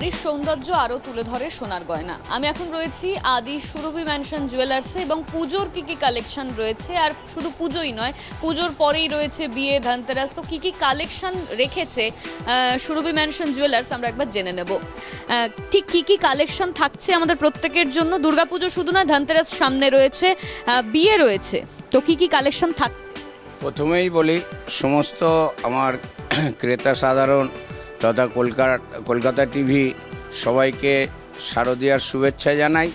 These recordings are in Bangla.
নারীর সৌন্দর্য আরও তুলে ধরে সোনার গয়না। আমি এখন রয়েছি আদি সুরভি ম্যানশন জুয়েলার্সে এবং পুজোর কী কী কালেকশন রয়েছে, আর শুধু পুজোই নয়, পুজোর পরেই রয়েছে বিয়ে, ধনতেরাস, তো কী কী কালেকশন রেখেছে সুরভি ম্যানশন জুয়েলার্স আমরা একবার জেনে নেব। ঠিক কী কী কালেকশন থাকছে আমাদের প্রত্যেকের জন্য। দুর্গাপুজো শুধু না, ধনতেরাস সামনে রয়েছে, বিয়ে রয়েছে, তো কী কী কালেকশন থাকছে? প্রথমেই বলি, সমস্ত আমার ক্রেতা সাধারণ তথা কলকাতা টিভি সবাইকে শারদীয়ার শুভেচ্ছা জানাই।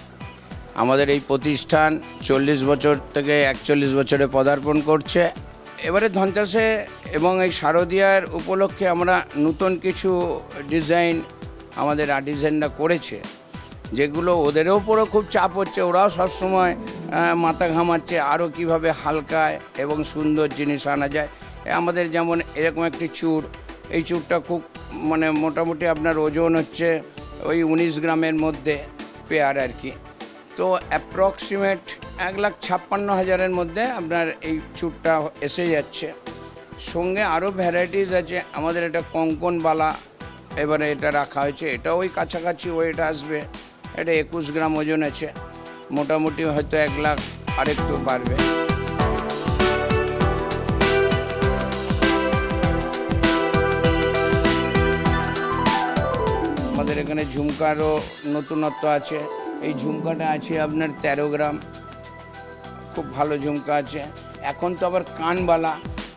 আমাদের এই প্রতিষ্ঠান 40 বছর থেকে 41 বছরে পদার্পণ করছে। এবারে ধনতেরাসে এবং এই শারদীয়ার উপলক্ষে আমরা নতুন কিছু ডিজাইন আমাদের আর্টিজানরা করেছে, যেগুলো ওদেরও উপরও খুব চাপ হচ্ছে। ওরাও সবসময় মাথা ঘামাচ্ছে আরও কীভাবে হালকায় এবং সুন্দর জিনিস আনা যায়। আমাদের যেমন এরকম একটি চূড়, এই চূড়টা খুব মোটামুটি আপনার ওজন হচ্ছে ওই 19 গ্রামের মধ্যে পেয়ার আর কি। তো অ্যাপ্রক্সিমেট 1,56,000-এর মধ্যে আপনার এই চূড়টা এসে যাচ্ছে। সঙ্গে আরও ভ্যারাইটিস আছে। আমাদের এটা কঙ্কনবালা এবারে এটা রাখা হয়েছে, এটা ওই কাছাকাছি ওয়েট আসবে। এটা 21 গ্রাম ওজন আছে, মোটামুটি হয়তো 1 লাখ আরেকটু বাড়বে। আমাদের এখানে ঝুমকারও নতুনত্ব আছে। এই ঝুমকাটা আছে আপনার 13 গ্রাম, খুব ভালো ঝুমকা আছে। এখন তো আবার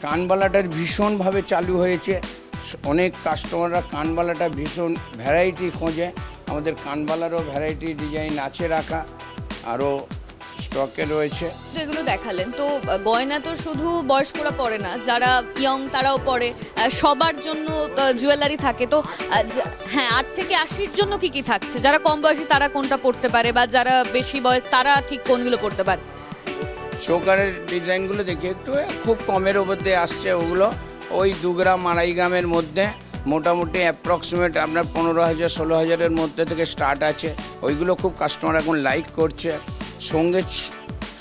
কানবালাটার ভীষণভাবে চালু হয়েছে। অনেক কাস্টমাররা কানবালাটা ভীষণ ভ্যারাইটি খোঁজে। আমাদের কানবালারও ভ্যারাইটি ডিজাইন আছে রাখা, আরও স্টকে রয়েছে। এগুলো দেখালেন, তো গয়না তো শুধু বয়স্করা পরে না, যারা ইয়ং তারাও পরে, সবার জন্য জুয়েলারি থাকে। তো হ্যাঁ, 8 থেকে 80-র জন্য কি কি থাকছে? যারা কম বয়সী তারা কোনটা পড়তে পারে, বা যারা বেশি বয়স তারা ঠিক কোনগুলো পড়তে পারে? চোকারের ডিজাইনগুলো দেখি একটু খুব কমের ওপর দিয়ে আসছে। ওগুলো ওই 2 গ্রাম 2.5 গ্রামের মধ্যে, মোটামুটি অ্যাপ্রক্সিমেট আপনার 15,000-16,000-এর মধ্যে থেকে স্টার্ট আছে। ওইগুলো খুব কাস্টমার এখন লাইক করছে। সঙ্গে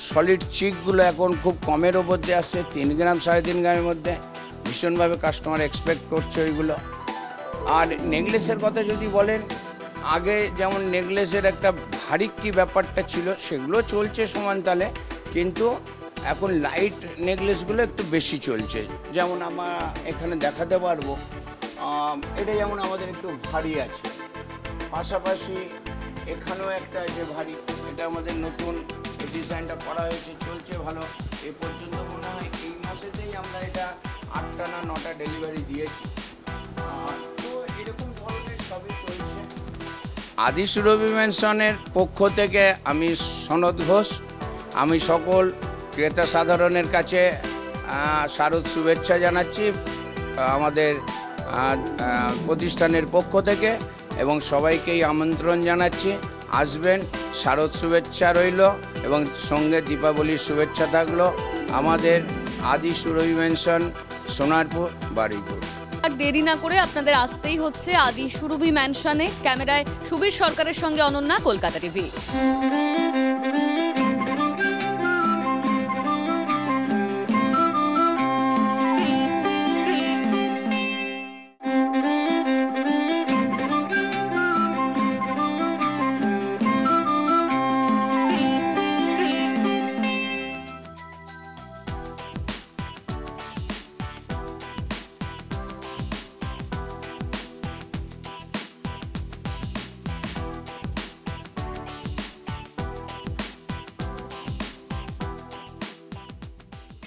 সলিড চিকগুলো এখন খুব কমের ওপর দিয়ে আসছে, 3 গ্রাম 3.5 গ্রামের মধ্যে। ভীষণভাবে কাস্টমার এক্সপেক্ট করছে ওইগুলো। আর নেকলেসের কথা যদি বলেন, আগে যেমন নেকলেসের একটা ভারী কী ব্যাপারটা ছিল, সেগুলো চলছে সমান তালে, কিন্তু এখন লাইট নেকলেসগুলো একটু বেশি চলছে। যেমন আমরা এখানে দেখাতে পারবো, এটা যেমন আমাদের একটু ভারী আছে, পাশাপাশি এখানেও একটা আছে ভারী। এটা আমাদের নতুন ডিজাইনটা করা হয়েছে, চলছে ভালো। এ পর্যন্ত মনে হয় এই মাসেতেই আমরা এটা 8টা না 9টা ডেলিভারি দিয়েছি। তো এরকম ধরনের সবই চলছে। আদি সুরভি ম্যানশনের পক্ষ থেকে আমি সনদ ঘোষ, আমি সকল ক্রেতা সাধারণের কাছে শারদ শুভেচ্ছা জানাচ্ছি আমাদের প্রতিষ্ঠানের পক্ষ থেকে, এবং সবাইকেই আমন্ত্রণ জানাচ্ছি, আসবেন। শারদ শুভেচ্ছা রইল এবং সঙ্গে দীপাবলির শুভেচ্ছা থাকলো। আমাদের আদি সুরভি ম্যানশন, সোনারপুর, বারুইপুর। আর দেরি না করে আপনাদের আসতেই হচ্ছে আদি সুরভি ম্যানশনে। ক্যামেরায় সুবীর সরকারের সঙ্গে অনন্যা, কলকাতা টিভি।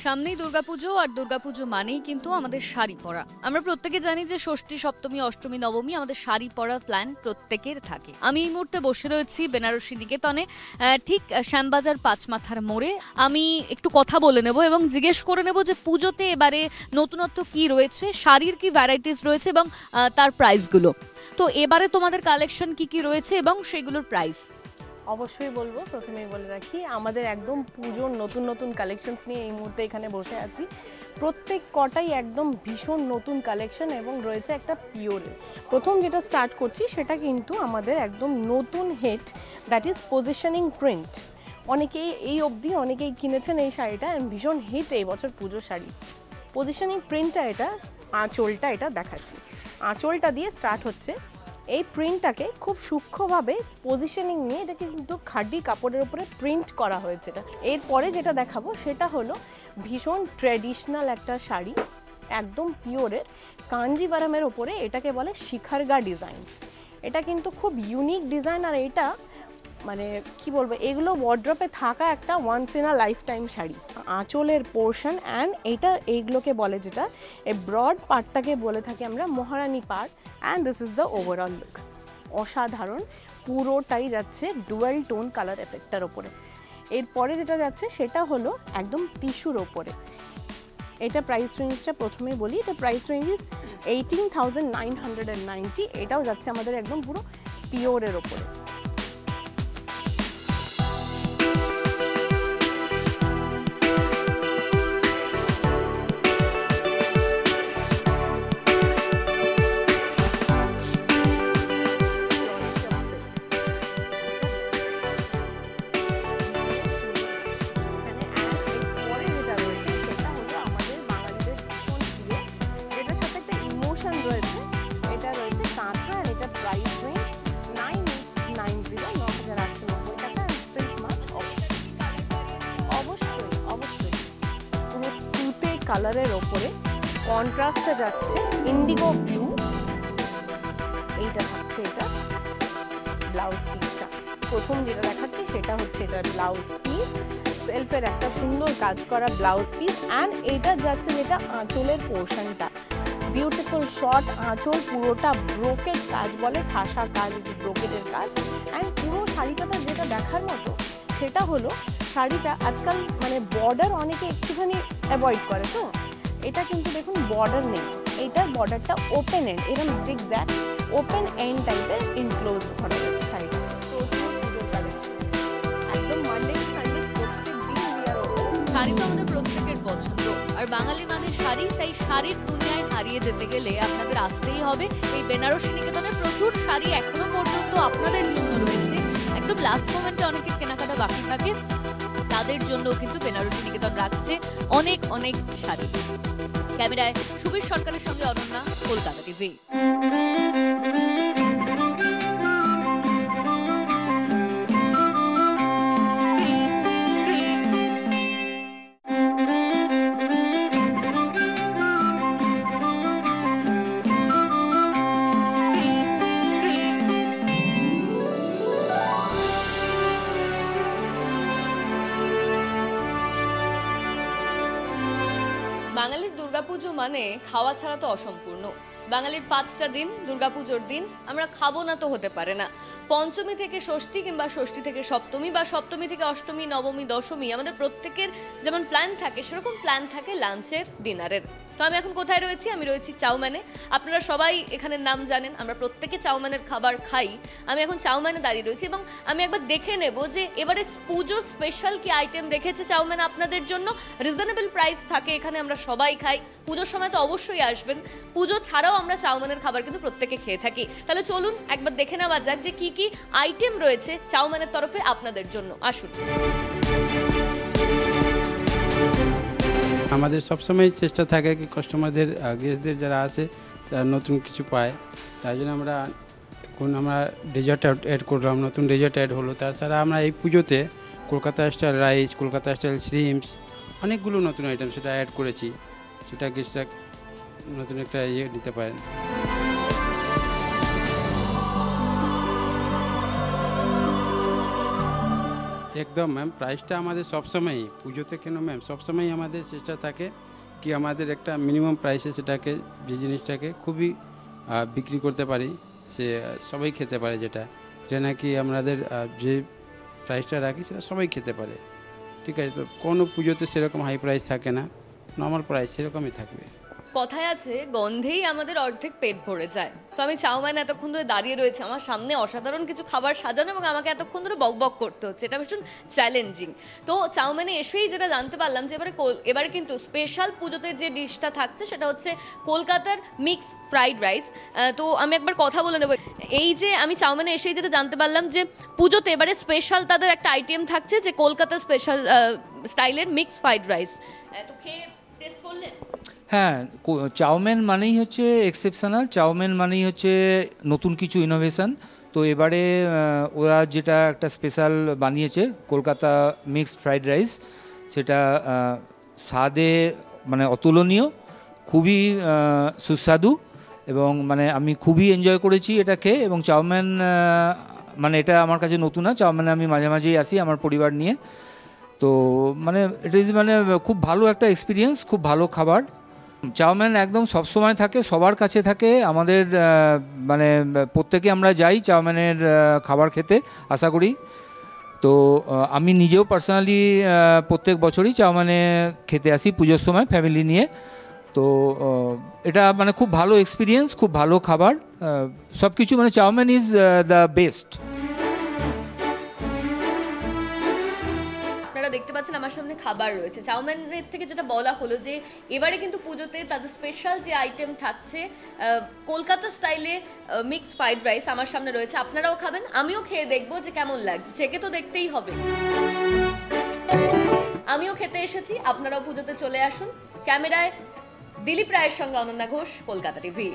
সামনেই দুর্গাপুজো, আর দুর্গাপুজো মানেই কিন্তু আমাদের শাড়ি পরা। আমরা প্রত্যেকে জানি যে ষষ্ঠী, সপ্তমী, অষ্টমী, নবমী আমাদের শাড়ি পরা প্ল্যান প্রত্যেকের থাকে। আমি এই মুহূর্তে বসে রয়েছি বেনারসি নিকেতনে, ঠিক শ্যামবাজার 5 মাথার মোড়ে। আমি একটু কথা বলে নেব এবং জিজ্ঞেস করে নেব যে পুজোতে এবারে নতুনত্ব কি রয়েছে, শাড়ির কি ভ্যারাইটিস রয়েছে এবং তার প্রাইসগুলো। তো এবারে তোমাদের কালেকশন কি কি রয়েছে এবং সেগুলোর প্রাইস? অবশ্যই বলবো। প্রথমেই বলে রাখি, আমাদের একদম পুজোর নতুন নতুন কালেকশনস নিয়ে এই মুহূর্তে এখানে বসে আছি। প্রত্যেক কটাই একদম ভীষণ নতুন কালেকশন এবং রয়েছে একটা পিওরে। প্রথম যেটা স্টার্ট করছি সেটা কিন্তু আমাদের একদম নতুন hit, that is positioning print. অনেকেই এই অবধি অনেকেই কিনেছেন এই শাড়িটা, ভীষণ হিট এই বছর পুজোর শাড়ি। পজিশনিং প্রিন্টটা, এটা আঁচলটা এটা দেখাচ্ছি। আঁচলটা দিয়ে স্টার্ট হচ্ছে। এই প্রিন্টটাকে খুব সূক্ষ্মভাবে পজিশনিং নিয়ে এটাকে কিন্তু খাডি কাপড়ের উপরে প্রিন্ট করা হয়েছে। এটা এরপরে যেটা দেখাবো সেটা হলো ভীষণ ট্র্যাডিশনাল একটা শাড়ি, একদম পিওরের কাঞ্জিভারামের ওপরে, এটাকে বলে শিখারগা ডিজাইন। এটা কিন্তু খুব ইউনিক ডিজাইন, আর এটা মানে কি বলবো, এগুলো ওয়ার্ড্রপে থাকা একটা once in a lifetime sari. আঁচলের পোর্শন অ্যান্ড এইগুলোকে বলে, যেটা এই ব্রড পার্টটাকে বলে থাকি আমরা মহারানী part, and this is the overall look. অসাধারণ, পুরোটাই যাচ্ছে ডুয়াল টোন কালার এফেক্টটার ওপরে। এরপরে যেটা যাচ্ছে সেটা হলো একদম টিস্যুর ওপরে। এটা প্রাইস রেঞ্জটা প্রথমেই বলি, এটা প্রাইস রেঞ্জ ইজ 18,990। এটাও যাচ্ছে আমাদের একদম পুরো পিওরের ওপরে। কালারের ওপরে কন্ট্রাস্টে যাচ্ছে ইন্ডিগো ব্লু। এইটা হচ্ছে এটা ব্লাউজ পিসটা, প্রথম যেটা দেখাচ্ছি সেটা হচ্ছে এটা ব্লাউজ পিস, সেলফের একটা সুন্দর কাজ করা ব্লাউজ পিস। অ্যান্ড এইটা যাচ্ছে যেটা আঁচলের পোর্শনটা, বিউটিফুল শর্ট আঁচল, পুরোটা ব্রোকেট কাজ বলে, ঠাসা কাজ, ব্রোকেটের কাজ। অ্যান্ড পুরো শাড়িটাতে যেটা দেখার মতো সেটা হলো শাড়িটা আজকাল মানে বর্ডার অনেকে একটুখানি অ্যাভয়েড করে, তো এটা কিন্তু দেখুন বর্ডার নেই, এইটার বর্ডারটা ওপেন এন্ড, এরকম জিগজ্যাগ ওপেন এন্ড টাইপের ইনক্লোজ করা গেছে শাড়িটা। একদম মানডে সানডে প্রত্যেক দিন শাড়ি তো আমাদের প্রত্যেকের পছন্দ, আর বাঙালি মানে শাড়ি, তাই শাড়ির দুনিয়ায় হারিয়ে যেতে গেলে আপনাদের আসতেই হবে এই বেনারসি নিকেতনে। প্রচুর শাড়ি এখনো পর্যন্ত আপনাদের জন্য রয়েছে, একদম লাস্ট মোমেন্টে অনেকের কেনাকাটা বাকি থাকে, তাদের জন্য কিন্তু বেনারসি নিকেতন রাখছে অনেক অনেক শাড়ি। ক্যামেরায় সুবীর সরকারের সঙ্গে অনন্যা, কলকাতা টিভি। বাঙালির দুর্গাপুজো মানে খাওয়া ছাড়া তো অসম্পূর্ণ। বাঙালির 5টা দিন, দুর্গাপুজোর দিন আমরা খাবো না তো হতে পারে না। পঞ্চমী থেকে ষষ্ঠী কিংবা ষষ্ঠী থেকে সপ্তমী বা সপ্তমী থেকে অষ্টমী, নবমী, দশমী আমাদের প্রত্যেকের যেমন প্ল্যান থাকে সেরকম প্ল্যান থাকে লাঞ্চের, ডিনারের। তো আমি এখন কোথায় রয়েছি? আমি রয়েছি চাউম্যানে। আপনারা সবাই এখানের নাম জানেন, আমরা প্রত্যেকে চাউম্যানের খাবার খাই। আমি এখন চাউম্যানে দাঁড়িয়ে রয়েছি এবং আমি একবার দেখে নেব যে এবারে পুজোর স্পেশাল কি আইটেম রেখেছে চাউম্যান আপনাদের জন্য। রিজনেবল প্রাইস থাকে এখানে, আমরা সবাই খাই। পুজোর সময় তো অবশ্যই আসবেন, পুজো ছাড়াও আমরা চাউম্যানের খাবার কিন্তু প্রত্যেকে খেয়ে থাকি। তাহলে চলুন একবার দেখে নেওয়া যাক যে কি কি আইটেম রয়েছে চাউম্যানের তরফে আপনাদের জন্য। আসুন। আমাদের সবসময় চেষ্টা থাকে কি কাস্টমারদের, গেস্টদের যারা আসে তারা নতুন কিছু পায়, তাই জন্য আমরা ডেজার্ট অ্যাড করলাম, নতুন ডেজার্ট অ্যাড হলো। তাছাড়া আমরা এই পুজোতে Kolkata style rice, Kolkata style shrimps, অনেকগুলো নতুন আইটেম সেটা অ্যাড করেছি, সেটা গেস্টরা নতুন একটা দিতে পারেন। একদম ম্যাম, প্রাইসটা আমাদের সবসময়ই পুজোতে কেন ম্যাম সবসময়ই আমাদের চেষ্টা থাকে কি আমাদের একটা মিনিমাম প্রাইসে সেটাকে, যে জিনিসটাকে খুবই বিক্রি করতে পারি, সে সবাই খেতে পারে, যেটা নাকি আমাদের যে প্রাইসটা রাখি সেটা সবাই খেতে পারে। ঠিক আছে, তো কোনো পুজোতে সেরকম হাই প্রাইস থাকে না, নর্মাল প্রাইস সেরকমই থাকবে। কথায় আছে গন্ধেই আমাদের অর্ধেক পেট ভরে যায়। তো আমি চাউম্যান এতক্ষণ ধরে দাঁড়িয়ে রয়েছে, আমার সামনে অসাধারণ কিছু খাবার সাজানো এবং আমাকে এতক্ষণ ধরে বকবক করতে হচ্ছে, এটা ভীষণ চ্যালেঞ্জিং। তো চাউম্যানে এসেই যেটা জানতে পারলাম যে এবারে কিন্তু স্পেশাল পুজোতে যে ডিশটা থাকছে সেটা হচ্ছে কলকাতার মিক্স ফ্রাইড রাইস। তো আমি একবার কথা বলে নেব। এই যে আমি চাউম্যানে এসেই যেটা জানতে পারলাম যে পুজোতে এবারে স্পেশাল তাদের একটা আইটেম থাকছে যে কলকাতা স্পেশাল স্টাইলের মিক্স ফ্রাইড রাইস। তো খেয়ে টেস্ট করলেন? হ্যাঁ, চাউমিন মানেই হচ্ছে এক্সেপশনাল, চাউমিন মানেই হচ্ছে নতুন কিছু ইনোভেশন। তো এবারে ওরা যেটা একটা স্পেশাল বানিয়েছে কলকাতা মিক্সড ফ্রাইড রাইস, সেটা স্বাদে মানে অতুলনীয়, খুবই সুস্বাদু এবং মানে আমি খুবই এনজয় করেছি এটা খেয়ে। এবং চাউমিন মানে এটা আমার কাছে নতুন না, চাউমিনে আমি মাঝে মাঝেই আসি আমার পরিবার নিয়ে। তো মানে ইট ইজ মানে খুব ভালো একটা এক্সপিরিয়েন্স, খুব ভালো খাবার। চাউমিন একদম সবসময় থাকে, সবার কাছে থাকে, আমাদের মানে প্রত্যেকে আমরা যাই চাউমিনের খাবার খেতে আশা করি। তো আমি নিজেও পার্সোনালি প্রত্যেক বছরই চাউমিনে খেতে আসি পুজোর সময় ফ্যামিলি নিয়ে। তো এটা মানে খুব ভালো এক্সপিরিয়েন্স, খুব ভালো খাবার, সব কিছু মানে চাউমিন ইজ দ্য বেস্ট। আপনারা দেখতে পাচ্ছেন আমার সামনে খাবার রয়েছে। চাউমিনের থেকে যেটা বলা হলো যে এবারে কিন্তু পুজোতে তাদের স্পেশাল যে আইটেম থাকছে কলকাতা স্টাইলে মিক্সড ফ্রাইড রাইস আমার সামনে রয়েছে। আপনারাও খাবেন, আমিও খেয়ে দেখবো যে কেমন লাগছে, চেকে তো দেখতেই হবে। আমিও খেতে এসেছি, আপনারাও পুজোতে চলে আসুন। ক্যামেরায় দিলীপ রায়ের সঙ্গে অনন্যা ঘোষ, কলকাতা টিভি।